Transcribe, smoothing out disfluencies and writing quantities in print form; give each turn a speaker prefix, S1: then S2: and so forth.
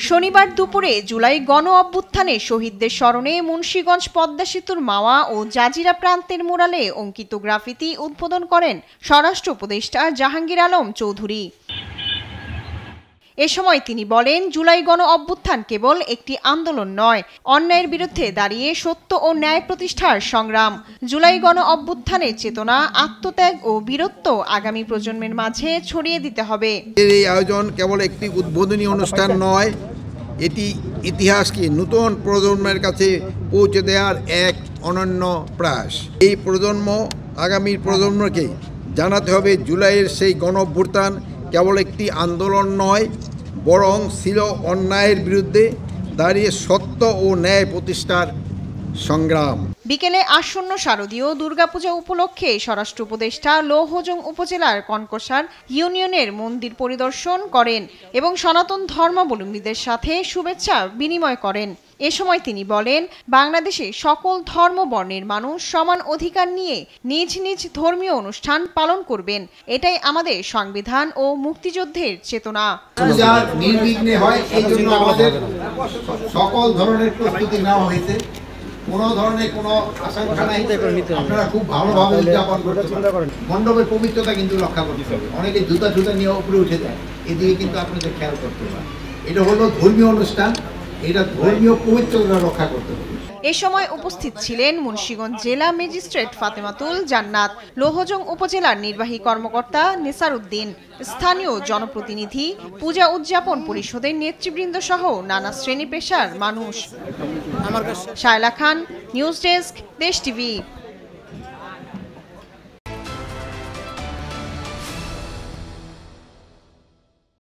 S1: শনিবার দুপুরে জুলাই গণ অভ্যুত্থানে শহীদদের স্মরণে মুন্সিগঞ্জ পদ্মা সেতুর মাওয়া ও জাজিরা প্রান্তের মুরালে অঙ্কিত গ্রাফিতি উদ্বোধন করেন স্বরাষ্ট্র উপদেষ্টা জাহাঙ্গীর আলম চৌধুরী। এ সময় তিনি বলেন, জুলাই গণ অভ্যুত্থান কেবল একটি আন্দোলন নয়, অন্যায়ের বিরুদ্ধে দাঁড়িয়ে সত্য ও ন্যায় প্রতিষ্ঠার সংগ্রাম। জুলাই গণ অভ্যুত্থানের চেতনা, আত্মত্যাগ ও বীরত্ব আগামী প্রজন্মের মাঝে ছড়িয়ে দিতে হবে।
S2: এই আয়োজন কেবল একটি উদ্বোধনী অনুষ্ঠান নয়, এটি ইতিহাসকে নতুন প্রজন্মের কাছে পৌঁছে দেওয়ার এক অনন্য প্রয়াস। এই প্রজন্ম আগামী প্রজন্মকে জানাতে হবে জুলাইয়ের সেই গণ অভ্যুত্থান কেবল একটি আন্দোলন নয়, বরং ছিল অন্যায়ের বিরুদ্ধে দাঁড়িয়ে সত্য ও ন্যায় প্রতিষ্ঠার সংগ্রাম।
S1: বিকেলে আসন্ন শারদীয় দুর্গাপূজা উপলক্ষে স্বরাষ্ট্র উপদেষ্টা লৌহজং উপজেলার কনকসার ইউনিয়নের মন্দির পরিদর্শন করেন এবং সনাতন ধর্মাবলম্বীদের সাথে শুভেচ্ছা বিনিময় করেন। এ সময় তিনি বলেন, বাংলাদেশে সকল ধর্ম বর্ণের মানুষ সমান অধিকার নিয়ে নিজ নিজ ধর্মীয় অনুষ্ঠান পালন করবেন। এটাই আমাদের সংবিধান ও মুক্তিযুদ্ধের চেতনা।
S3: নির্বিঘ্নে হয়, এই জন্য আমাদের সকল ধরনের প্রস্তুতি নেওয়া হয়েছে। কোনো ধরনের কোনো আশঙ্কা নাই, আপনারা খুব ভালোভাবে উদযাপন করতে পারেন। মণ্ডপের পবিত্রতা কিন্তু রক্ষা করতে হবে। অনেকে জুতা নিয়ে উপরে উঠে যায়, এদিকে কিন্তু আপনাদের খেয়াল করতে হবে। এটা হলো ধর্মীয় অনুষ্ঠান, এটা ধর্মীয় পবিত্রতা রক্ষা করতে হবে।
S1: এ সময় উপস্থিত ছিলেন মুন্সিগঞ্জ জেলা ম্যাজিস্ট্রেট ফাতেমাতুল জান্নাত, লৌহজং উপজেলার নির্বাহী কর্মকর্তা নেসার উদ্দিন, স্থানীয় জনপ্রতিনিধি, পূজা উদযাপন পরিষদের নেতৃবৃন্দ সহ নানা শ্রেণী পেশার মানুষ। শায়লা খান, নিউজ ডেস্ক, দেশ টিভি।